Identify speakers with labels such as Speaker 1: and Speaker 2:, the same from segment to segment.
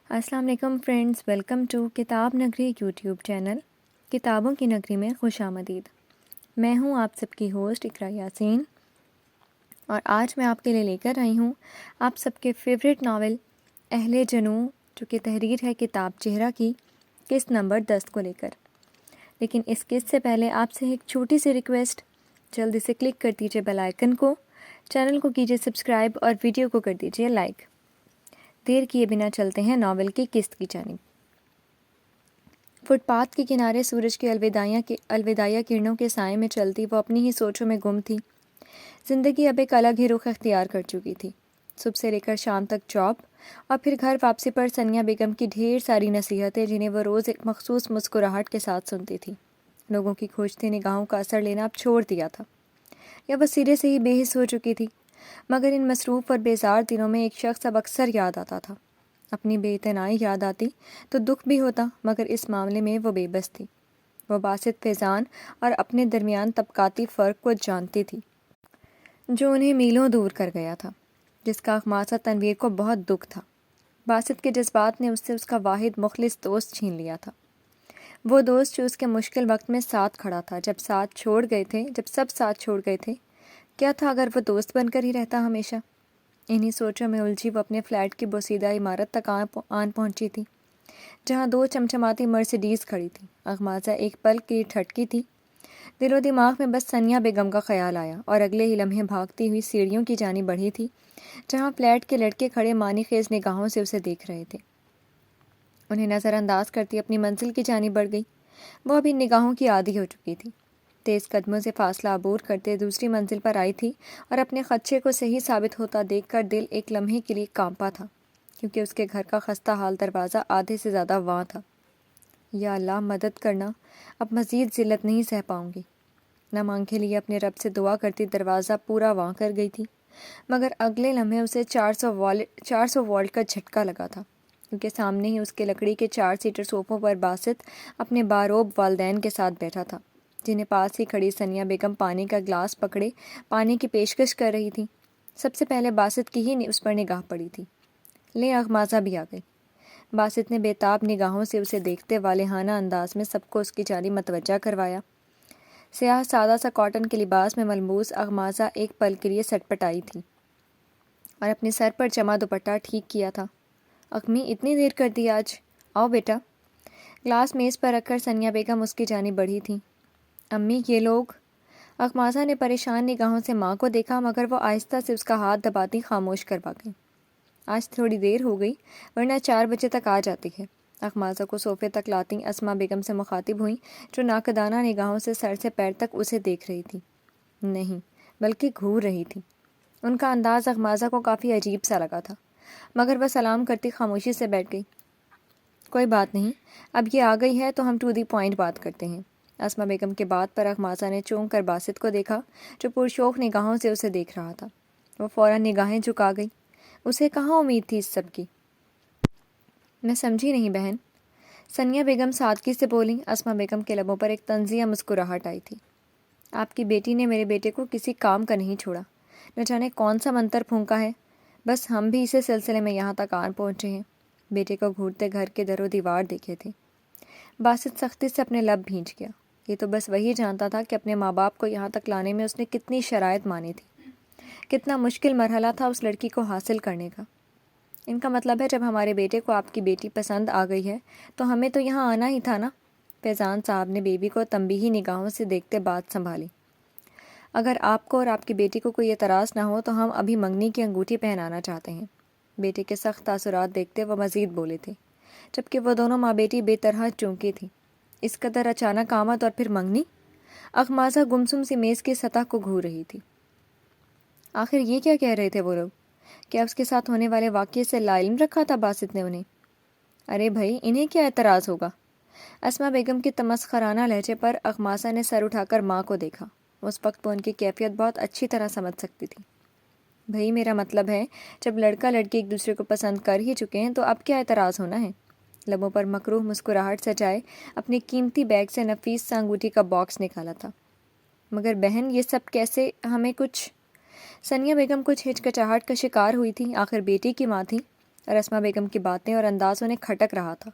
Speaker 1: السلام علیکم friends, welcome to کتاب نگری یوٹیوب چینل کتابوں کی نگری میں خوش آمدید۔ میں ہوں آپ سب کی ہوسٹ اقرا یاسین، اور آج میں آپ کے لیے لے کر آئی ہوں آپ سب کے فیوریٹ ناول اہل جنوں، جو کہ تحریر ہے کتاب چہرہ کی، قسط نمبر 10 کو لے کر۔ لیکن اس قسط سے پہلے آپ سے ایک چھوٹی سی ریکویسٹ، جلدی سے کلک کر دیجیے بیل آئیکن کو، چینل کو کیجیے سبسکرائب اور ویڈیو کو کر دیجیے لائک۔ دیر کیے بنا چلتے ہیں ناول کی قسط کی جانب۔ فٹ پاتھ کے کنارے سورج کے الوداعیہ کرنوں کے سائے میں چلتی وہ اپنی ہی سوچوں میں گم تھی۔ زندگی اب ایک الگ ہی رخ اختیار کر چکی تھی۔ صبح سے لے کر شام تک جاب، اور پھر گھر واپسی پر ثانیہ بیگم کی ڈھیر ساری نصیحتیں، جنہیں وہ روز ایک مخصوص مسکراہٹ کے ساتھ سنتی تھی۔ لوگوں کی کھوجتی نگاہوں کا اثر لینا اب چھوڑ دیا تھا، یا وہ سرے سے ہی بے حس ہو چکی تھی۔ مگر ان مصروف اور بیزار دنوں میں ایک شخص اب اکثر یاد آتا تھا۔ اپنی بے اعتنائی یاد آتی تو دکھ بھی ہوتا، مگر اس معاملے میں وہ بے بس تھی۔ وہ باسط فیضان اور اپنے درمیان طبقاتی فرق کو جانتی تھی، جو انہیں میلوں دور کر گیا تھا، جس کا اغماسہ تنویر کو بہت دکھ تھا۔ باسط کے جذبات نے اس سے اس کا واحد مخلص دوست چھین لیا تھا، وہ دوست جو اس کے مشکل وقت میں ساتھ کھڑا تھا۔ جب سب ساتھ چھوڑ گئے تھے، کیا تھا اگر وہ دوست بن کر ہی رہتا ہمیشہ؟ انہی سوچوں میں الجھی وہ اپنے فلیٹ کی بوسیدہ عمارت تک آن پہنچی تھی، جہاں 2 چمچماتی مرسیڈیز کھڑی تھی۔ اغمازہ ایک پل کے لیے ٹھٹکی تھی۔ دل و دماغ میں بس ثانیہ بیگم کا خیال آیا، اور اگلے ہی لمحے بھاگتی ہوئی سیڑھیوں کی جانب بڑھی تھی، جہاں فلیٹ کے لڑکے کھڑے معنی خیز نگاہوں سے اسے دیکھ رہے تھے۔ انہیں نظر انداز کرتی اپنی منزل کی جانب بڑھ گئی۔ وہ ابھی نگاہوں کی عادی ہو چکی تھی۔ تیز قدموں سے فاصلہ عبور کرتے دوسری منزل پر آئی تھی، اور اپنے خدشے کو صحیح ثابت ہوتا دیکھ کر دل ایک لمحے کے لیے کانپا تھا، کیونکہ اس کے گھر کا خستہ حال دروازہ آدھے سے زیادہ واں تھا۔ یا اللہ مدد کرنا، اب مزید ذلت نہیں سہ پاؤں گی۔ نم آنکھیں لیے اپنے رب سے دعا کرتی دروازہ پورا واں کر گئی تھی، مگر اگلے لمحے اسے 400 وولٹ کا جھٹکا لگا تھا، کیونکہ سامنے ہی اس کے لکڑی کے 4 سیٹر صوفوں پر باسط اپنے باروب والدین کے ساتھ بیٹھا تھا، جنہیں پاس ہی کھڑی ثانیہ بیگم پانی کا گلاس پکڑے پانی کی پیشکش کر رہی تھی۔ سب سے پہلے باسط کی ہی اس پر نگاہ پڑی تھی۔ لے اغمازہ بھی آ گئی۔ باسط نے بےتاب نگاہوں سے اسے دیکھتے والہانہ انداز میں سب کو اس کی جانب متوجہ کروایا۔ سیاہ سادہ سا کاٹن کے لباس میں ملبوس اغمازہ ایک پل کے لیے سٹ پٹائی تھی، اور اپنے سر پر جمع دوپٹہ ٹھیک کیا تھا۔ اقمی اتنی دیر کر دی آج؟ آؤ بیٹا۔ گلاس میز پر رکھ کر ثانیہ بیگم اس کی جانب بڑھی تھی۔ امی یہ لوگ؟ اغمازہ نے پریشان نگاہوں سے ماں کو دیکھا، مگر وہ آہستہ سے اس کا ہاتھ دباتی خاموش کروا گئی۔ آج تھوڑی دیر ہو گئی، ورنہ 4 بجے تک آ جاتی ہے۔ اغمازہ کو صوفے تک لاتی اسما بیگم سے مخاطب ہوئیں، جو ناقدانہ نگاہوں سے سر سے پیر تک اسے دیکھ رہی تھی، نہیں بلکہ گھور رہی تھی۔ ان کا انداز اغمازہ کو کافی عجیب سا لگا تھا، مگر وہ سلام کرتی خاموشی سے بیٹھ گئی۔ کوئی بات نہیں، اب یہ آ گئی ہے تو ہم ٹو دی پوائنٹ بات کرتے ہیں۔ اسما بیگم کے بات پر اغمازہ نے چونک کر باسط کو دیکھا، جو پرشوق نگاہوں سے اسے دیکھ رہا تھا۔ وہ فوراً نگاہیں جھکا گئی۔ اسے کہاں امید تھی اس سب کی؟ میں سمجھی نہیں بہن، ثانیہ بیگم سادگی سے بولی۔ اسما بیگم کے لبوں پر ایک طنزیہ مسکراہٹ آئی تھی۔ آپ کی بیٹی نے میرے بیٹے کو کسی کام کا نہیں چھوڑا، نہ جانے کون سا منتر پھونکا ہے، بس ہم بھی اسی سلسلے میں یہاں تک آن پہنچے ہیں۔ بیٹے کو گھورتے گھر کے در و دیوار دیکھے تھے۔ باسط سختی سے اپنے لب بھینچ گیا۔ یہ تو بس وہی جانتا تھا کہ اپنے ماں باپ کو یہاں تک لانے میں اس نے کتنی شرائط مانی تھی، کتنا مشکل مرحلہ تھا اس لڑکی کو حاصل کرنے کا۔ ان کا مطلب ہے جب ہمارے بیٹے کو آپ کی بیٹی پسند آ گئی ہے تو ہمیں تو یہاں آنا ہی تھا نا؟ فیضان صاحب نے بیوی کو تنبیہی نگاہوں سے دیکھتے بات سنبھالی۔ اگر آپ کو اور آپ کی بیٹی کو کوئی اعتراض نہ ہو تو ہم ابھی منگنی کی انگوٹھی پہنانا چاہتے ہیں۔ بیٹے کے سخت تاثرات دیکھتے وہ مزید بولے تھے، جبکہ وہ دونوں ماں بیٹی بے طرح چونکی تھی۔ اس قدر اچانک آمد اور پھر منگنی؟ اغمازہ گمسم سی میز کی سطح کو گھور رہی تھی۔ آخر یہ کیا کہہ رہے تھے وہ لوگ؟ کیا اس کے ساتھ ہونے والے واقعے سے لاعلم رکھا تھا باسط نے انہیں؟ ارے بھائی انہیں کیا اعتراض ہوگا؟ اسما بیگم کی تمسخرانہ لہجے پر اغمازہ نے سر اٹھا کر ماں کو دیکھا۔ اس وقت وہ ان کی کیفیت بہت اچھی طرح سمجھ سکتی تھی۔ بھائی میرا مطلب ہے جب لڑکا لڑکی ایک دوسرے کو پسند کر ہی چکے ہیں تو اب کیا اعتراض ہونا ہے؟ لبوں پر مکروہ مسکراہٹ سجائے اپنے قیمتی بیگ سے نفیس سا انگوٹھی کا باکس نکالا تھا۔ مگر بہن یہ سب کیسے؟ ہمیں کچھ… ثانیہ بیگم کچھ ہچکچاہٹ کا شکار ہوئی تھی، آخر بیٹی کی ماں تھی۔ اور اسما بیگم کی باتیں اور انداز انہیں کھٹک رہا تھا۔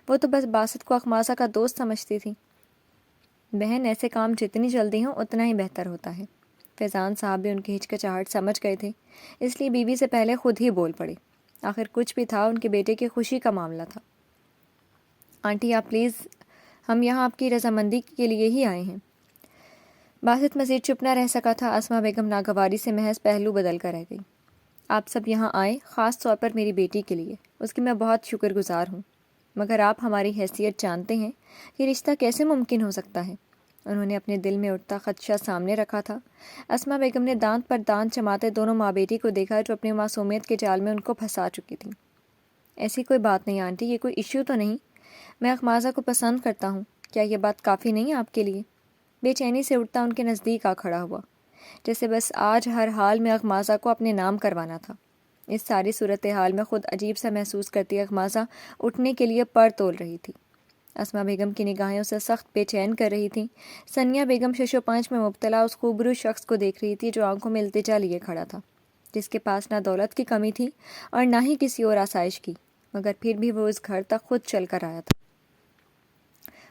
Speaker 1: وہ تو بس باسط کو اخماسا کا دوست سمجھتی تھی۔ بہن، ایسے کام جتنی جلدی ہوں اتنا ہی بہتر ہوتا ہے۔ فیضان صاحب بھی ان کی ہچکچاہٹ سمجھ گئے تھے، اس لیے بیوی سے پہلے خود ہی بول پڑے۔ آخر کچھ بھی تھا، ان کے بیٹے کی خوشی کا معاملہ تھا۔ آنٹی آپ پلیز، ہم یہاں آپ کی رضامندی کے لیے ہی آئے ہیں۔ باسط مزید چپ نہ رہ سکا تھا۔ اسما بیگم ناگواری سے محض پہلو بدل کر رہ گئی۔ آپ سب یہاں آئے خاص طور پر میری بیٹی کے لیے، اس کی میں بہت شکر گزار ہوں، مگر آپ ہماری حیثیت جانتے ہیں، یہ رشتہ کیسے ممکن ہو سکتا ہے؟ انہوں نے اپنے دل میں اٹھتا خدشہ سامنے رکھا تھا۔ اسما بیگم نے دانت پر دانت چماتے دونوں ماں بیٹی کو دیکھا جو اپنی معصومیت کے جال میں ان کو پھنسا چکی تھیں۔ ایسی کوئی بات نہیں آنٹی، یہ کوئی ایشو تو نہیں، میں اخماسا کو پسند کرتا ہوں، کیا یہ بات کافی نہیں ہے آپ کے لیے؟ بے چینی سے اٹھتا ان کے نزدیک آ کھڑا ہوا، جیسے بس آج ہر حال میں اخماسا کو اپنے نام کروانا تھا۔ اس ساری صورتحال میں خود عجیب سا محسوس کرتی اخماسا اٹھنے کے لیے پر تول رہی تھی۔ اسما بیگم کی نگاہیں اسے سخت بے چین کر رہی تھیں۔ ثانیہ بیگم شش و پنج میں مبتلا اس خوبرو شخص کو دیکھ رہی تھی جو آنکھوں میں التجا لیے کھڑا تھا، جس کے پاس نہ دولت کی کمی تھی اور نہ ہی کسی اور آسائش کی، مگر پھر بھی وہ اس گھر تک خود چل کر آیا تھا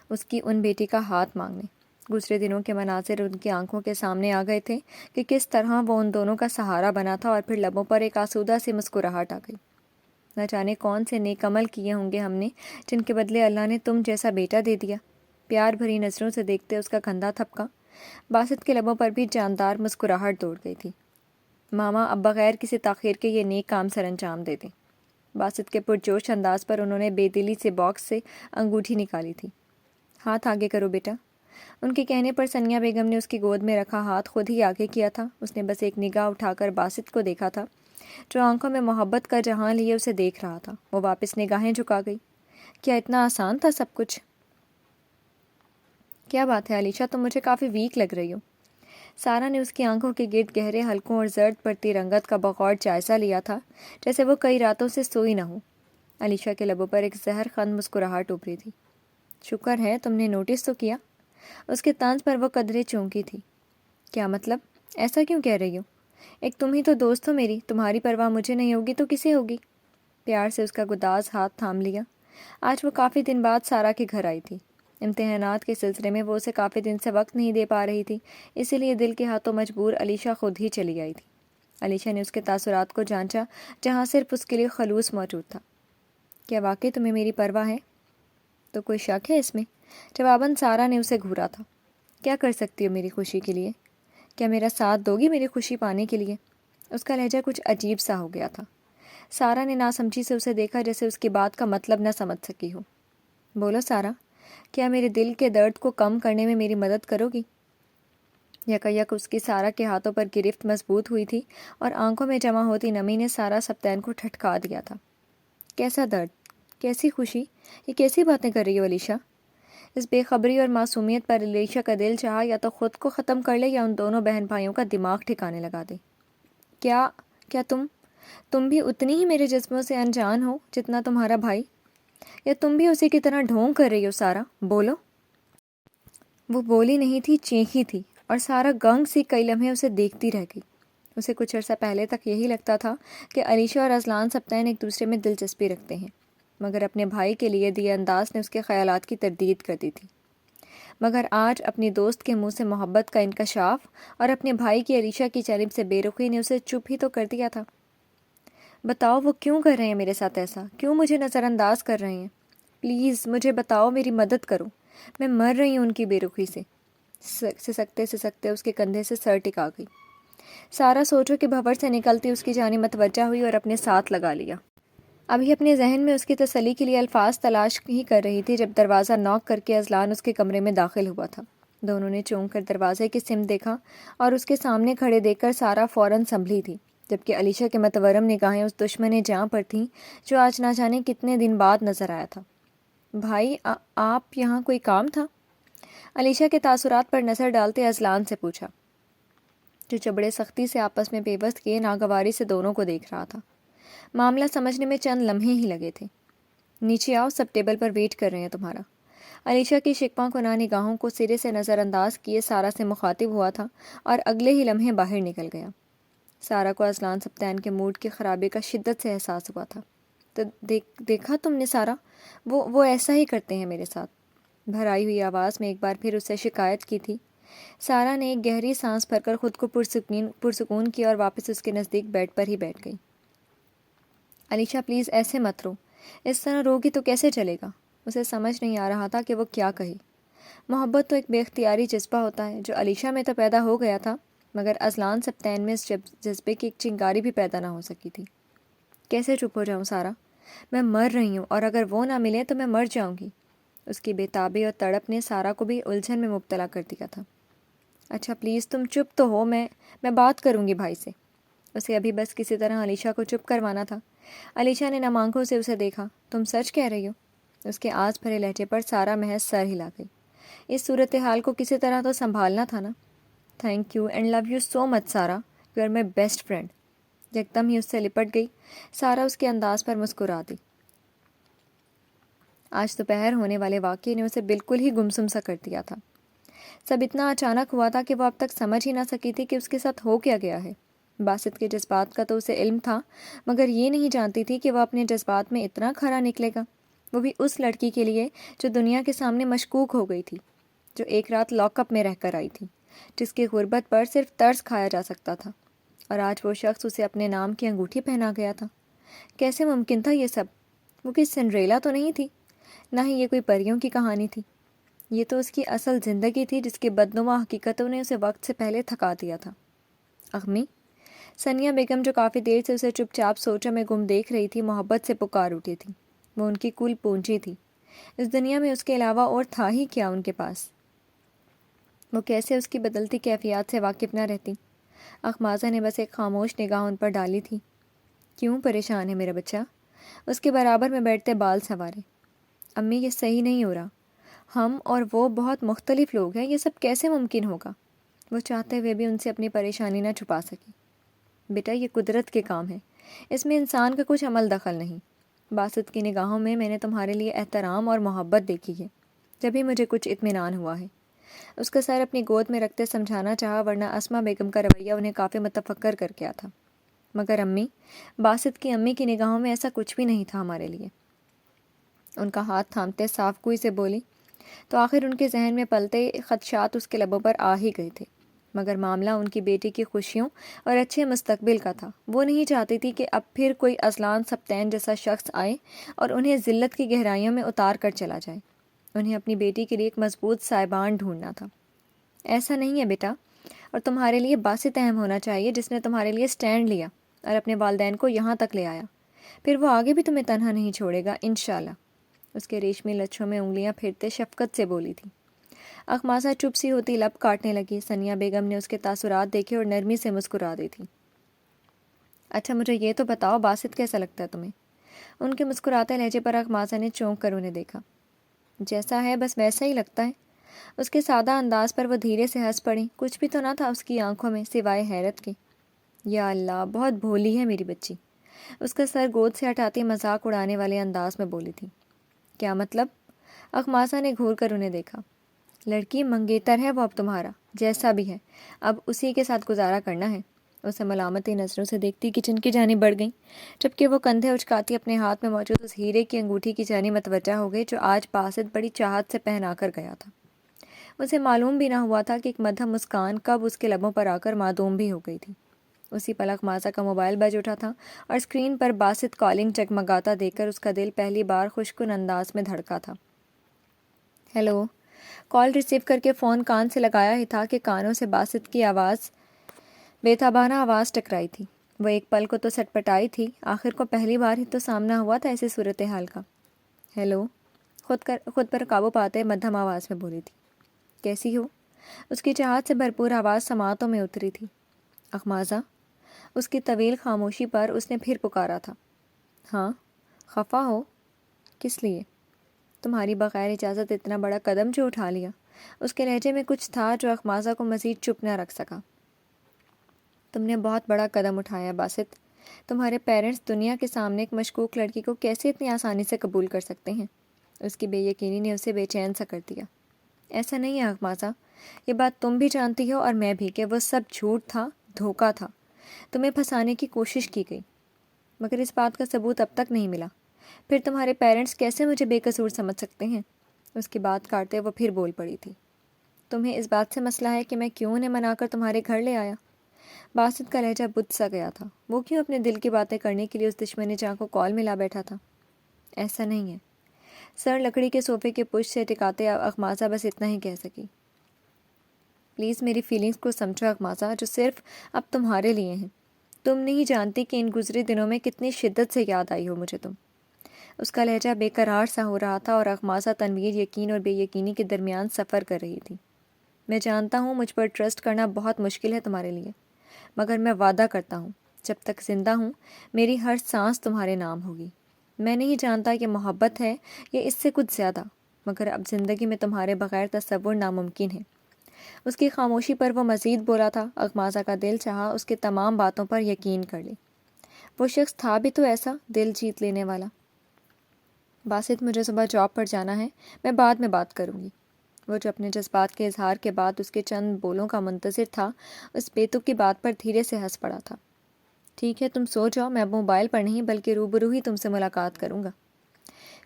Speaker 1: اس کی ان بیٹی کا ہاتھ مانگنے۔ گزرے دنوں کے مناظر ان کی آنکھوں کے سامنے آ گئے تھے کہ کس طرح وہ ان دونوں کا سہارا بنا تھا، اور پھر لبوں پر ایک آسودہ سی مسکراہٹ آ گئی۔ نہ جانے کون سے نیک عمل کیے ہوں گے ہم نے، جن کے بدلے اللہ نے تم جیسا بیٹا دے دیا۔ پیار بھری نظروں سے دیکھتے اس کا کندھا تھپکا۔ باسط کے لبوں پر بھی جاندار مسکراہٹ دوڑ گئی تھی۔ ماما، اب بغیر کسی تاخیر کے یہ نیک کام سر انجام دے دیں۔ باسط کے پرجوش انداز پر انہوں نے بے دلی سے باکس سے انگوٹھی نکالی تھی۔ ہاتھ آگے کرو بیٹا۔ ان کے کہنے پر ثانیہ بیگم نے اس کی گود میں رکھا ہاتھ خود ہی آگے کیا تھا۔ اس نے بس ایک نگاہ اٹھا کر باسط کو دیکھا تھا، جو آنکھوں میں محبت کا جہاں لیے اسے دیکھ رہا تھا۔ وہ واپس نگاہیں جھکا گئی۔ کیا اتنا آسان تھا سب کچھ؟ کیا بات ہے علیشہ، تم مجھے کافی ویک لگ رہی ہو۔ سارا نے اس کی آنکھوں کے گرد گہرے حلقوں اور زرد پڑتی رنگت کا بغور جائزہ لیا تھا، جیسے وہ کئی راتوں سے سوئی نہ ہو۔ علیشہ کے لبوں پر ایک زہر خند مسکراہٹ ابھری تھی۔ شکر ہے تم نے نوٹس تو کیا۔ اس کے طنز پر وہ قدرے چونکی تھی۔ کیا مطلب؟ ایسا کیوں کہہ رہی ہو؟ ایک تم ہی تو دوست ہو میری، تمہاری پرواہ مجھے نہیں ہوگی تو کسے ہوگی؟ پیار سے اس کا گداز ہاتھ تھام لیا۔ آج وہ کافی دن بعد سارا کے گھر آئی تھی۔ امتحانات کے سلسلے میں وہ اسے کافی دن سے وقت نہیں دے پا رہی تھی، اسی لیے دل کے ہاتھوں مجبور علیشہ خود ہی چلی آئی تھی۔ علیشہ نے اس کے تاثرات کو جانچا جہاں صرف اس کے لیے خلوص موجود تھا۔ کیا واقعی تمہیں میری پرواہ ہے؟ تو کوئی شک ہے اس میں؟ جواباً سارا نے اسے گھورا تھا۔ کیا کر سکتی ہو میری خوشی کے لیے؟ کیا میرا ساتھ دو گی میری خوشی پانے کے لیے؟ اس کا لہجہ کچھ عجیب سا ہو گیا تھا۔ سارا نے ناسمجھی سے اسے دیکھا، جیسے اس کی بات کا مطلب نہ سمجھ سکی ہو۔ بولو سارا، کیا میرے دل کے درد کو کم کرنے میں میری مدد کرو گی؟ یک اس کی سارا کے ہاتھوں پر گرفت مضبوط ہوئی تھی، اور آنکھوں میں جمع ہوتی نمی نے سارا سبطین کو ٹھٹکا دیا تھا۔ کیسا درد؟ کیسی خوشی؟ یہ کیسی باتیں کر رہی ہو علیشہ؟ اس بے خبری اور معصومیت پر علیشہ کا دل چاہا یا تو خود کو ختم کر لے یا ان دونوں بہن بھائیوں کا دماغ ٹھکانے لگا دے۔ کیا تم بھی اتنی ہی میرے جذبوں سے انجان ہو جتنا تمہارا بھائی؟ یا تم بھی اسی کی طرح ڈھونگ کر رہی ہو سارا؟ بولو۔ وہ بولی نہیں تھی، چینکی تھی، اور سارا گنگ سی کئی لمحے اسے دیکھتی رہ گئی۔ اسے کچھ عرصہ پہلے تک یہی لگتا تھا کہ علیشہ اور اذلان سبطین ایک دوسرے میں دلچسپی رکھتے ہیں، مگر اپنے بھائی کے لیے دیے انداز نے اس کے خیالات کی تردید کر دی تھی۔ مگر آج اپنی دوست کے منہ سے محبت کا انکشاف اور اپنے بھائی کی علیشہ کی جانب سے بے رخی نے اسے چپ ہی تو کر دیا تھا۔ بتاؤ وہ کیوں کر رہے ہیں میرے ساتھ ایسا؟ کیوں مجھے نظر انداز کر رہے ہیں؟ پلیز مجھے بتاؤ، میری مدد کرو، میں مر رہی ہوں ان کی بے رخی سے۔ سسکتے اس کے کندھے سے سر ٹکا گئی۔ سارا سوچو کہ بھنور سے نکلتی اس کی جانب متوجہ ہوئی اور اپنے ساتھ لگا لیا۔ ابھی اپنے ذہن میں اس کی تسلی کے لیے الفاظ تلاش ہی کر رہی تھی جب دروازہ نوک کر کے اذلان اس کے کمرے میں داخل ہوا تھا۔ دونوں نے چونک کر دروازے کی سمت دیکھا، اور اس کے سامنے کھڑے دیکھ کر سارا فوراً سنبھلی تھی، جبکہ علیشہ کے متورم نگاہیں اس دشمن جاں پر تھیں جو آج نہ جانے کتنے دن بعد نظر آیا تھا۔ بھائی، آپ یہاں کوئی کام تھا؟ علیشہ کے تاثرات پر نظر ڈالتے اذلان سے پوچھا، جو چبڑے سختی سے آپس میں پیوست کیے ناگواری سے دونوں کو دیکھ رہا تھا۔ معاملہ سمجھنے میں چند لمحے ہی لگے تھے۔ نیچے آؤ، سب ٹیبل پر ویٹ کر رہے ہیں تمہارا۔ علیشہ کی شکواں کناہ نگاہوں کو سرے سے نظر انداز کیے سارا سے مخاطب ہوا تھا، اور اگلے ہی لمحے باہر نکل گیا۔ سارا کو اذلان سبطین کے موڈ کی خرابی کا شدت سے احساس ہوا تھا۔ تو دیکھا تم نے سارا، وہ ایسا ہی کرتے ہیں میرے ساتھ۔ بھرائی ہوئی آواز میں ایک بار پھر اس سے شکایت کی تھی۔ سارا نے ایک گہری سانس بھر کر خود کو پرسکون کیا اور واپس اس کے نزدیک بیڈ پر ہی بیٹھ گئی۔ علیشا پلیز ایسے مت رو، اس طرح روگی تو کیسے چلے گا؟ اسے سمجھ نہیں آ رہا تھا کہ وہ کیا کہے۔ محبت تو ایک بے اختیاری جذبہ ہوتا ہے جو علیشا میں تو پیدا ہو گیا تھا، مگر ازلان سبتین میں اس جذبے کی ایک چنگاری بھی پیدا نہ ہو سکی تھی۔ کیسے چپ ہو جاؤں سارا؟ میں مر رہی ہوں، اور اگر وہ نہ ملے تو میں مر جاؤں گی۔ اس کی بےتابی اور تڑپ نے سارا کو بھی الجھن میں مبتلا کر دیا تھا۔ اچھا پلیز تم چپ تو ہو، میں بات کروں گی بھائی سے۔ اسے ابھی بس کسی طرح علیشا کو چپ کروانا تھا۔ علیشا نے نم آنکھوں سے اسے دیکھا۔ تم سچ کہہ رہی ہو؟ اس کے آس بھرے لہجے پر سارا محض سر ہلا گئی۔ اس صورتحال کو کسی طرح تو سنبھالنا تھا نا۔ Thank you and love you so much Sara, you are my best friend. یکدم ہی اس سے لپٹ گئی سارا، اس کے انداز پر مسکرا دی۔ آج دوپہر ہونے والے واقعے نے اسے بالکل ہی گمسم سا کر دیا تھا۔ سب اتنا اچانک ہوا تھا کہ وہ اب تک سمجھ ہی نہ سکی تھی کہ اس کے ساتھ ہو کیا گیا ہے۔ باسط کے جذبات کا تو اسے علم تھا، مگر یہ نہیں جانتی تھی کہ وہ اپنے جذبات میں اتنا کھرا نکلے گا، وہ بھی اس لڑکی کے لیے جو دنیا کے سامنے مشکوک ہو گئی تھی، جو ایک رات لاک اپ میں رہ کر آئی تھی، جس کی غربت پر صرف ترس کھایا جا سکتا تھا، اور آج وہ شخص اسے اپنے نام کی انگوٹھی پہنا گیا تھا۔ کیسے ممکن تھا یہ سب؟ وہ کوئی سنڈریلا تو نہیں تھی، نہ ہی یہ کوئی پریوں کی کہانی تھی۔ یہ تو اس کی اصل زندگی تھی جس کی بدنما حقیقتوں نے اسے وقت سے پہلے تھکا دیا تھا۔ اغمی؟ ثانیہ بیگم جو کافی دیر سے اسے چپ چاپ سوچوں میں گم دیکھ رہی تھی، محبت سے پکار اٹھی تھی۔ وہ ان کی کل پونجی تھی۔ اس دنیا میں اس کے علاوہ اور تھا ہی کیا ان کے پاس؟ وہ کیسے اس کی بدلتی کیفیات سے واقف نہ رہتی؟ اخمازہ نے بس ایک خاموش نگاہ ان پر ڈالی تھی۔ کیوں پریشان ہے میرا بچہ؟ اس کے برابر میں بیٹھتے بال سنوارے۔ امی یہ صحیح نہیں ہو رہا، ہم اور وہ بہت مختلف لوگ ہیں، یہ سب کیسے ممکن ہوگا؟ وہ چاہتے ہوئے بھی ان سے اپنی پریشانی نہ چھپا سکی۔ بیٹا یہ قدرت کے کام ہے، اس میں انسان کا کچھ عمل دخل نہیں۔ باسط کی نگاہوں میں نے تمہارے لیے احترام اور محبت دیکھی ہے، جبھی مجھے کچھ اطمینان ہوا ہے۔ اس کا سر اپنی گود میں رکھتے سمجھانا چاہا، ورنہ اسما بیگم کا رویہ انہیں کافی متفکر کر گیا تھا۔ مگر امی، باسط کی امی کی نگاہوں میں ایسا کچھ بھی نہیں تھا ہمارے لیے۔ ان کا ہاتھ تھامتے صاف گوئی سے بولی، تو آخر ان کے ذہن میں پلتے خدشات اس کے لبوں پر آ ہی گئے تھے، مگر معاملہ ان کی بیٹی کی خوشیوں اور اچھے مستقبل کا تھا۔ وہ نہیں چاہتی تھی کہ اب پھر کوئی ازلان سبتین جیسا شخص آئے اور انہیں ذلت کی گہرائیوں میں اتار کر چلا جائے۔ انہیں اپنی بیٹی کے لیے ایک مضبوط سائبان ڈھونڈنا تھا۔ ایسا نہیں ہے بیٹا، اور تمہارے لیے باسط اہم ہونا چاہیے، جس نے تمہارے لیے سٹینڈ لیا اور اپنے والدین کو یہاں تک لے آیا۔ پھر وہ آگے بھی تمہیں تنہا نہیں چھوڑے گا انشاءاللہ۔ اس کے ریشمی لچھوں میں انگلیاں پھرتے شفقت سے بولی تھی۔ اخماسہ چپ سی ہوتی لب کاٹنے لگی۔ ثانیہ بیگم نے اس کے تاثرات دیکھے اور نرمی سے مسکرا دی تھی۔ اچھا مجھے یہ تو بتاؤ، باسط کیسا لگتا ہے تمہیں؟ ان کے مسکراتے لہجے پر اخماسہ نے چونک کر انہیں دیکھا۔ جیسا ہے بس ویسا ہی لگتا ہے۔ اس کے سادہ انداز پر وہ دھیرے سے ہنس پڑی۔ کچھ بھی تو نہ تھا اس کی آنکھوں میں سوائے حیرت کے۔ یا اللہ، بہت بھولی ہے میری بچی، اس کا سر گود سے ہٹاتی مذاق اڑانے والے انداز میں بولی تھی۔ کیا مطلب؟ اخماسہ نے گھور کر انہیں دیکھا۔ لڑکی منگیتر ہے وہ اب تمہارا، جیسا بھی ہے اب اسی کے ساتھ گزارا کرنا ہے۔ اسے ملامتی نظروں سے دیکھتی کچن کی جانب بڑھ گئی، جبکہ وہ کندھے اچکاتی اپنے ہاتھ میں موجود اس ہیرے کی انگوٹھی کی جانب متوجہ ہو گئی جو آج باسط بڑی چاہت سے پہنا کر گیا تھا۔ اسے معلوم بھی نہ ہوا تھا کہ ایک مدھم مسکان کب اس کے لبوں پر آ کر معدوم بھی ہو گئی تھی۔ اسی پل اخماسہ کا موبائل بج اٹھا تھا اور اسکرین پر باسط کالنگ جگمگاتا دیکھ کر اس کا دل پہلی بار خوشکن انداز میں دھڑکا تھا۔ ہیلو۔ کال ریسیو کر کے فون کان سے لگایا ہی تھا کہ کانوں سے باسط کی آواز، بےتابانہ آواز ٹکرائی تھی۔ وہ ایک پل کو تو سٹ پٹائی تھی، آخر کو پہلی بار ہی تو سامنا ہوا تھا ایسی صورتحال کا۔ ہیلو، خود پر قابو پاتے مدھم آواز میں بولی تھی۔ کیسی ہو؟ اس کی چاہت سے بھرپور آواز سماعتوں میں اتری تھی۔ اخمازہ؟ اس کی طویل خاموشی پر اس نے پھر پکارا تھا۔ ہاں؟ خفا ہو؟ کس لیے؟ تمہاری بغیر اجازت اتنا بڑا قدم جو اٹھا لیا۔ اس کے لہجے میں کچھ تھا جو اخمازہ کو مزید چپ نہ رکھ سکا۔ تم نے بہت بڑا قدم اٹھایا باسط۔ تمہارے پیرنٹس دنیا کے سامنے ایک مشکوک لڑکی کو کیسے اتنی آسانی سے قبول کر سکتے ہیں؟ اس کی بے یقینی نے اسے بے چین سا کر دیا۔ ایسا نہیں ہے اخمازہ، یہ بات تم بھی جانتی ہو اور میں بھی، کہ وہ سب جھوٹ تھا، دھوکہ تھا۔ تمہیں پھنسانے کی کوشش کی گئی، مگر اس بات کا ثبوت اب تک نہیں ملا۔ پھر تمہارے پیرنٹس کیسے مجھے بے قصور سمجھ سکتے ہیں؟ اس کی بات کاٹتے وہ پھر بول پڑی تھی، تمہیں اس بات سے مسئلہ ہے کہ میں کیوں انہیں منا کر تمہارے گھر لے آیا؟ باسط کا لہجہ بجھ سا گیا تھا، وہ کیوں اپنے دل کی باتیں کرنے کے لیے اس دشمنی جاں کو کال میں لا بیٹھا تھا؟ ایسا نہیں ہے، سر لکڑی کے صوفے کے پشت سے ٹکاتے اخماسہ بس اتنا ہی کہہ سکی۔ پلیز میری فیلنگز کو سمجھو اخماسہ، جو صرف اب تمہارے لیے ہیں۔ تم نہیں جانتی کہ ان گزرے دنوں میں کتنی شدت سے یاد آئی ہو مجھے تم۔ اس کا لہجہ بے قرار سا ہو رہا تھا اور اخماسہ تنویر یقین اور بے یقینی کے درمیان سفر کر رہی تھی۔ میں جانتا ہوں مجھ پر ٹرسٹ کرنا بہت مشکل ہے تمہارے لیے، مگر میں وعدہ کرتا ہوں جب تک زندہ ہوں میری ہر سانس تمہارے نام ہوگی۔ میں نہیں جانتا کہ محبت ہے یا اس سے کچھ زیادہ، مگر اب زندگی میں تمہارے بغیر تصور ناممکن ہے۔ اس کی خاموشی پر وہ مزید بولا تھا۔ اخماسہ کا دل چاہا اس کے تمام باتوں پر یقین کر لے، وہ شخص تھا بھی تو ایسا دل جیت لینے والا۔ باسط مجھے صبح جاب پر جانا ہے، میں بعد میں بات کروں گی۔ وہ جو اپنے جذبات کے اظہار کے بعد اس کے چند بولوں کا منتظر تھا، اس بیتک کی بات پر دھیرے سے ہنس پڑا تھا۔ ٹھیک ہے تم سو جاؤ، میں موبائل پر نہیں بلکہ روبرو ہی تم سے ملاقات کروں گا،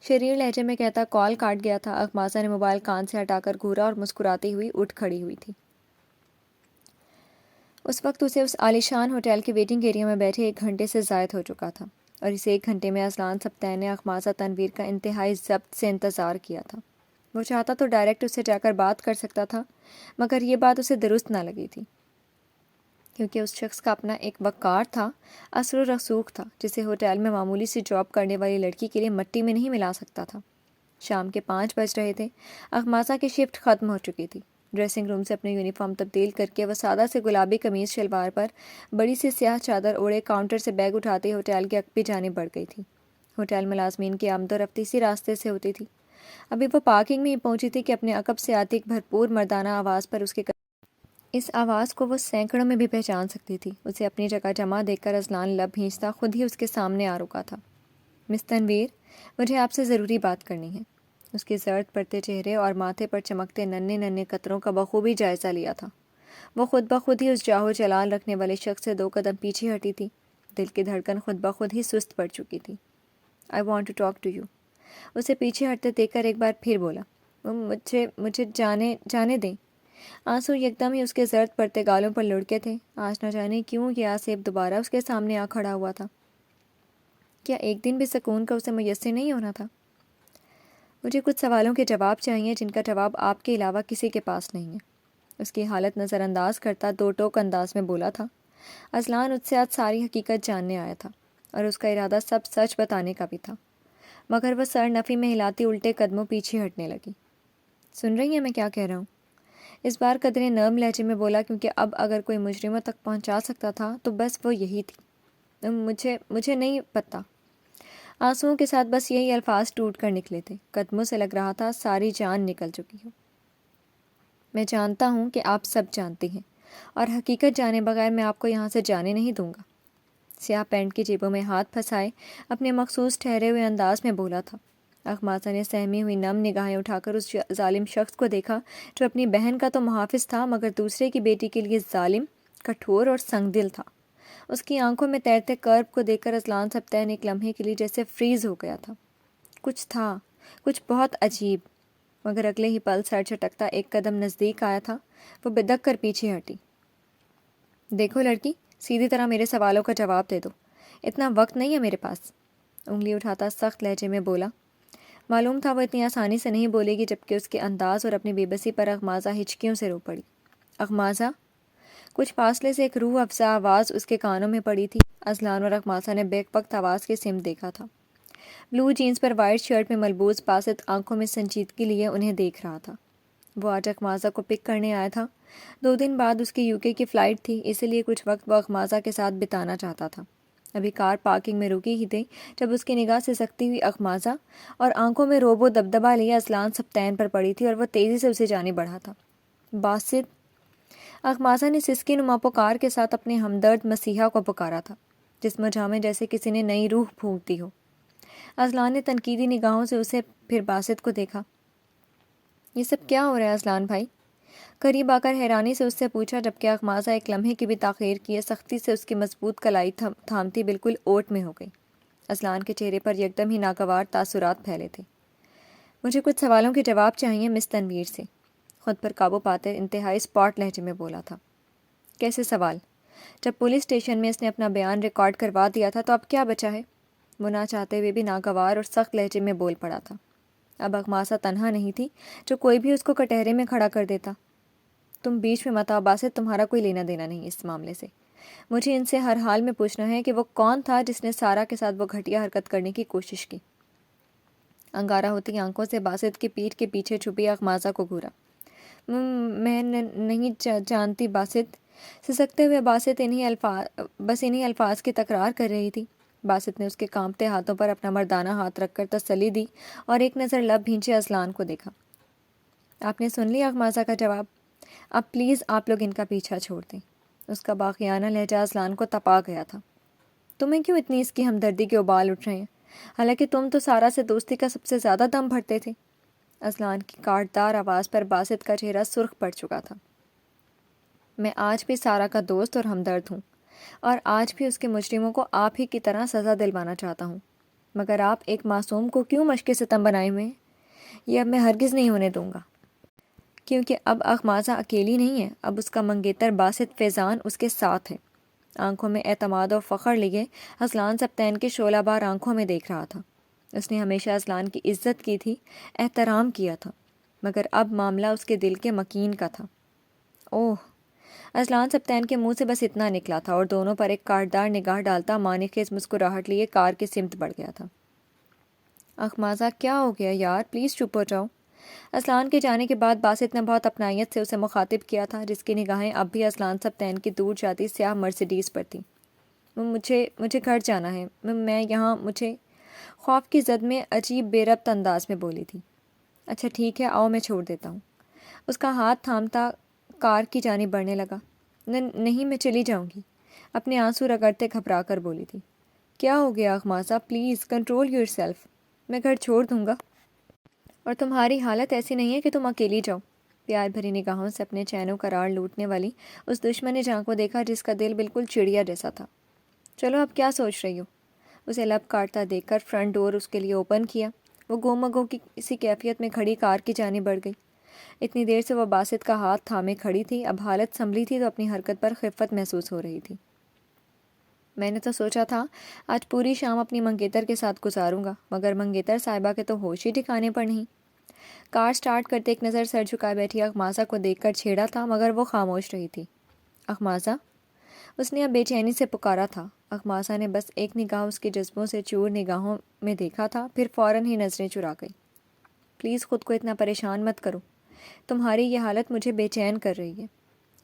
Speaker 1: شریر لہجے میں کہتا کال کاٹ گیا تھا۔ اخماسہ نے موبائل کان سے ہٹا کر گھورا اور مسکراتی ہوئی اٹھ کھڑی ہوئی تھی۔ اس وقت اسے اس عالیشان ہوٹل کے ویٹنگ ایریا میں بیٹھے 1 گھنٹے سے زائد ہو چکا تھا، اور اس 1 گھنٹے میں اذلان سبطین نے اخماسہ تنویر کا انتہائی ضبط سے انتظار کیا تھا۔ وہ چاہتا تو ڈائریکٹ اس سے جا کر بات کر سکتا تھا، مگر یہ بات اسے درست نہ لگی تھی، کیونکہ اس شخص کا اپنا ایک وقار تھا، اثر و رسوخ تھا، جسے ہوٹل میں معمولی سی جاب کرنے والی لڑکی کے لیے مٹی میں نہیں ملا سکتا تھا۔ شام کے 5 بج رہے تھے، اخماسہ کی شفٹ ختم ہو چکی تھی۔ ڈریسنگ روم سے اپنی یونیفارم تبدیل کر کے وہ سادہ سے گلابی قمیض شلوار پر بڑی سی سیاہ چادر اوڑھے کاؤنٹر سے بیگ اٹھاتے ہوٹل کے عقبی جانب بڑھ گئی تھی۔ ہوٹل ملازمین کی آمد و رفت اسی راستے سے ہوتی تھی۔ ابھی وہ پارکنگ میں ہی پہنچی تھی کہ اپنے عقب سے آتی ایک بھرپور مردانہ آواز پر اس آواز کو وہ سینکڑوں میں بھی پہچان سکتی تھی۔ اسے اپنی جگہ جمع دیکھ کر اذلان لب بھینچتا خود ہی اس کے سامنے آ رکا تھا۔ مس تنویر، مجھے آپ سے ضروری بات کرنی ہے۔ اس کے زرد پڑتے چہرے اور ماتھے پر چمکتے ننھے ننھے قطروں کا بخوبی جائزہ لیا تھا۔ وہ خود بخود ہی اس جاہو جلال رکھنے والے شخص سے 2 قدم پیچھے ہٹی تھی۔ دل کی دھڑکن خود بخود ہی سست پڑ چکی تھی۔ I want to talk to you۔ اسے پیچھے ہٹتے دیکھ کر ایک بار پھر بولا، مجھے جانے دیں۔ آنسو یکدم ہی اس کے زرد پڑتے گالوں پر لڑکے تھے۔ آج نہ جانے کیوں یہ آصف دوبارہ اس کے سامنے آ کھڑا ہوا تھا۔ کیا ایک دن بھی سکون کا اسے میسر نہیں ہونا تھا؟ مجھے کچھ سوالوں کے جواب چاہیے جن کا جواب آپ کے علاوہ کسی کے پاس نہیں ہے۔ اس کی حالت نظر انداز کرتا 2 ٹوک انداز میں بولا تھا۔ اذلان اس سے آج ساری حقیقت جاننے آیا تھا، اور اس کا ارادہ سب سچ بتانے کا بھی تھا، مگر وہ سر نفی میں ہلاتی الٹے قدموں پیچھے ہٹنے لگی۔ سن رہی ہیں میں کیا کہہ رہا ہوں؟ اس بار قدرے نرم لہجے میں بولا، کیونکہ اب اگر کوئی مجرموں تک پہنچا سکتا تھا تو بس وہ یہی تھی۔ مجھے نہیں پتہ۔ آنسوؤں کے ساتھ بس یہی الفاظ ٹوٹ کر نکلے تھے۔ قدموں سے لگ رہا تھا ساری جان نکل چکی ہو۔ میں جانتا ہوں کہ آپ سب جانتی ہیں، اور حقیقت جانے بغیر میں آپ کو یہاں سے جانے نہیں دوں گا۔ سیاہ پینٹ کی جیبوں میں ہاتھ پھنسائے اپنے مخصوص ٹھہرے ہوئے انداز میں بولا تھا۔ اخماسہ نے سہمی ہوئی نم نگاہیں اٹھا کر اس ظالم شخص کو دیکھا جو اپنی بہن کا تو محافظ تھا، مگر دوسرے کی بیٹی کے لیے ظالم، کٹھور اور سنگ دل تھا۔ اس کی آنکھوں میں تیرتے کرب کو دیکھ کر اذلان سبطین ایک لمحے کے لیے جیسے فریز ہو گیا تھا۔ کچھ تھا، کچھ بہت عجیب، مگر اگلے ہی پل سر جھٹکتا 1 قدم نزدیک آیا تھا۔ وہ بدک کر پیچھے ہٹی۔ دیکھو لڑکی، سیدھی طرح میرے سوالوں کا جواب دے دو، اتنا وقت نہیں ہے میرے پاس۔ انگلی اٹھاتا سخت لہجے میں بولا۔ معلوم تھا وہ اتنی آسانی سے نہیں بولے گی، جبکہ اس کے انداز اور اپنی بے بسی پر اخماسہ ہچکیوں سے رو پڑی۔ اخماسہ؟ کچھ فاصلے سے ایک روح افزا آواز اس کے کانوں میں پڑی تھی۔ اذلان اور اخماسہ نے بیک وقت آواز کی سمت دیکھا تھا۔ بلو جینز پر وائٹ شرٹ میں ملبوس باسط آنکھوں میں سنجیدگی لیے انہیں دیکھ رہا تھا۔ وہ آج اخماسہ کو پک کرنے آیا تھا۔ 2 دن بعد اس کی UK کی فلائٹ تھی، اسی لیے کچھ وقت وہ اخماسہ کے ساتھ بتانا چاہتا تھا۔ ابھی کار پارکنگ میں رکی ہی تھی جب اس کی نگاہ سے سکتی ہوئی اخماسہ اور آنکھوں میں روب و دبدبا لیے اذلان سبطین پر پڑی تھی، اور وہ تیزی سے اسے جانب بڑھا تھا۔ باسط! اخماسہ نے سسکی نما پکار کے ساتھ اپنے ہمدرد مسیحا کو پکارا تھا، جس مجھا میں جیسے کسی نے نئی روح پھونک دی ہو۔ اذلان نے تنقیدی نگاہوں سے اسے پھر باسط کو دیکھا۔ یہ سب کیا ہو رہا ہے اذلان بھائی؟ قریب آ کر حیرانی سے اس سے پوچھا، جبکہ اخماسہ ایک لمحے کی بھی تاخیر کیے سختی سے اس کی مضبوط کلائی تھامتی بالکل اوٹ میں ہو گئی۔ اذلان کے چہرے پر یکدم ہی ناگوار تاثرات پھیلے تھے۔ مجھے کچھ سوالوں کے جواب چاہیے مس تنویر سے، خود پر قابو پاتے انتہائی اسپاٹ لہجے میں بولا تھا۔ کیسے سوال؟ جب پولیس اسٹیشن میں اس نے اپنا بیان ریکارڈ کروا دیا تھا تو اب کیا بچا ہے؟ وہ نہ چاہتے ہوئے بھی ناگوار اور سخت لہجے میں بول پڑا تھا۔ اب اغماسہ تنہا نہیں تھی جو کوئی بھی اس کو کٹہرے میں کھڑا کر دیتا۔ تم بیچ میں مت آؤ باسط، تمہارا کوئی لینا دینا نہیں اس معاملے سے۔ مجھے ان سے ہر حال میں پوچھنا ہے کہ وہ کون تھا جس نے سارا کے ساتھ وہ گھٹیا حرکت کرنے کی کوشش کی۔ انگارہ ہوتی آنکھوں سے باسط کی پیٹھ کے پیچھے چھپی اغماسہ کو گھورا۔ میں نہیں جانتی باسط۔ سسکتے ہوئے باسط انہی الفاظ کی تکرار کر رہی تھی۔ باسط نے اس کے کانپتے ہاتھوں پر اپنا مردانہ ہاتھ رکھ کر تسلی دی اور ایک نظر لب بھینچے اذلان کو دیکھا۔ آپ نے سن لیا اغماسہ کا جواب؟ اب پلیز آپ لوگ ان کا پیچھا چھوڑ دیں۔ اس کا باقیانہ لہجہ اذلان کو تپا گیا تھا۔ تمہیں کیوں اتنی اس کی ہمدردی کے ابال اٹھ رہے ہیں؟ حالانکہ تم تو سارا سے دوستی کا سب سے زیادہ دم بھرتے تھے۔ اذلان کی کاٹدار آواز پر باسط کا چہرہ سرخ پڑ چکا تھا۔ میں آج بھی سارا کا دوست اور ہمدرد ہوں، اور آج بھی اس کے مجرموں کو آپ ہی کی طرح سزا دلوانا چاہتا ہوں، مگر آپ ایک معصوم کو کیوں مشق ستم بنائے ہوئے ہیں؟ یہ اب میں ہرگز نہیں ہونے دوں گا، کیونکہ اب اغماسہ اکیلی نہیں ہے، اب اس کا منگیتر باسط فیضان اس کے ساتھ ہے۔ آنکھوں میں اعتماد و فخر لیے اذلان سبطین کے شعلہ بار آنکھوں میں دیکھ رہا تھا۔ اس نے ہمیشہ اذلان کی عزت کی تھی، احترام کیا تھا، مگر اب معاملہ اس کے دل کے مکین کا تھا۔ اوہ! اذلان سبطین کے منہ سے بس اتنا نکلا تھا اور دونوں پر ایک کاٹدار نگاہ ڈالتا معنی خیز مسکراہٹ لیے کار کی سمت بڑھ گیا تھا۔ اغماسہ کیا ہو گیا یار، پلیز چپ ہو جاؤ۔ اذلان کے جانے کے بعد باسط نے بہت اپنائیت سے اسے مخاطب کیا تھا، جس کی نگاہیں اب بھی اذلان سبطین کی دور جاتی سیاہ مرسیڈیز پر تھیں۔ مجھے گھر جانا ہے، میں یہاں مجھے خوف کی زد میں عجیب بے ربط انداز میں بولی تھی۔ اچھا ٹھیک ہے، آؤ میں چھوڑ دیتا ہوں۔ اس کا ہاتھ تھامتا کار کی جانب بڑھنے لگا۔ نہیں، میں چلی جاؤں گی، اپنے آنسو رگڑتے گھبرا کر بولی تھی۔ کیا ہو گیا اغماسہ، پلیز کنٹرول یور سیلف۔ میں گھر چھوڑ دوں گا، اور تمہاری حالت ایسی نہیں ہے کہ تم اکیلی جاؤ۔ پیار بھری نگاہوں سے اپنے چین و قرار لوٹنے والی اس دشمن جان کو دیکھا جس کا دل بالکل چڑیا جیسا تھا۔ چلو اب کیا سوچ رہی ہو؟ اسے لب کاٹتا دیکھ کر فرنٹ ڈور اس کے لیے اوپن کیا۔ وہ گومگو کی کسی کیفیت میں کھڑی کار کی جانب بڑھ گئی۔ اتنی دیر سے وہ باسط کا ہاتھ تھامے کھڑی تھی، اب حالت سنبھلی تھی تو اپنی حرکت پر خفت محسوس ہو رہی تھی۔ میں نے تو سوچا تھا آج پوری شام اپنی منگیتر کے ساتھ گزاروں گا، مگر منگیتر صاحبہ کے تو ہوش ہی ٹھکانے پر نہیں۔ کار سٹارٹ کرتے ایک نظر سر جھکائے بیٹھی اغماسہ کو دیکھ کر چھیڑا تھا، مگر وہ خاموش رہی تھی۔ اغماسہ؟ اس نے اب بے چینی سے پکارا تھا۔ اغماسہ نے بس ایک نگاہ اس کی جذبوں سے چور نگاہوں میں دیکھا تھا، پھر فوراً ہی نظریں چرا گئی۔ پلیز خود کو اتنا پریشان مت کرو، تمہاری یہ حالت مجھے بے چین کر رہی ہے۔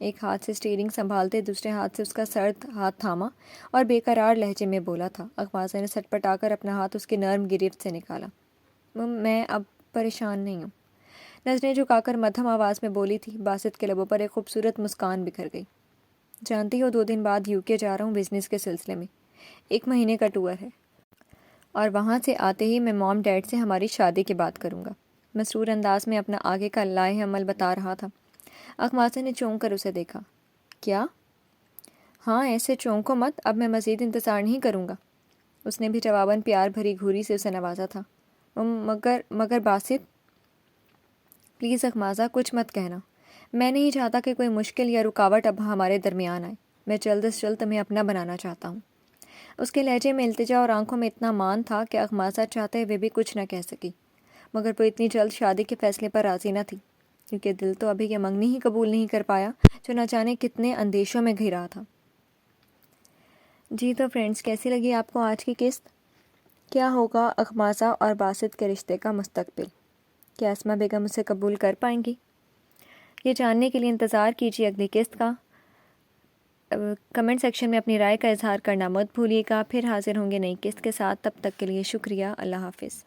Speaker 1: ایک ہاتھ سے اسٹیئرنگ سنبھالتے دوسرے ہاتھ سے اس کا سرد ہاتھ تھاما اور بے قرار لہجے میں بولا تھا۔ اغماسہ نے سٹ پٹا کر اپنا ہاتھ اس کی نرم گرفت سے نکالا۔ میں اب پریشان نہیں ہوں، نظریں جھکا کر مدھم آواز میں بولی تھی۔ باسط کے لبوں پر ایک خوبصورت مسکان بکھر گئی۔ جانتی ہو 2 دن بعد UK جا رہا ہوں بزنس کے سلسلے میں، 1 مہینے کا ٹور ہے، اور وہاں سے آتے ہی میں مام ڈیڈ سے ہماری شادی کی بات کروں گا۔ مسرور انداز میں اپنا آگے کا لائحہ عمل بتا رہا تھا۔ اغماسہ نے چونک کر اسے دیکھا۔ کیا؟ ہاں ایسے چونکو مت، اب میں مزید انتظار نہیں کروں گا۔ اس نے بھی جواباً پیار بھری گھوری سے اسے نوازا تھا۔ مگر باسط؟ پلیز اغماسہ کچھ مت کہنا، میں نہیں چاہتا کہ کوئی مشکل یا رکاوٹ اب ہمارے درمیان آئے، میں جلد از جلد تمہیں اپنا بنانا چاہتا ہوں۔ اس کے لہجے میں التجا اور آنکھوں میں اتنا مان تھا کہ اغماسہ چاہتے ہوئے بھی کچھ نہ کہہ سکی، مگر وہ اتنی جلد شادی کے فیصلے پر راضی نہ تھی، کیونکہ دل تو ابھی یہ منگنی ہی قبول نہیں کر پایا جو نہ جانے کتنے اندیشوں میں گھرا تھا۔ جی تو فرینڈز، کیسی لگی آپ کو آج کی قسط؟ کیا ہوگا اغماسہ اور باسط کے رشتے کا مستقبل؟ کیا اسما بیگم اسے قبول کر پائیں گی؟ یہ جاننے کے لیے انتظار کیجیے اگلی قسط کا۔ کمنٹ سیکشن میں اپنی رائے کا اظہار کرنا مت بھولیے گا۔ پھر حاضر ہوں گے نئی قسط کے ساتھ، تب تک کے لیے شکریہ، اللہ حافظ۔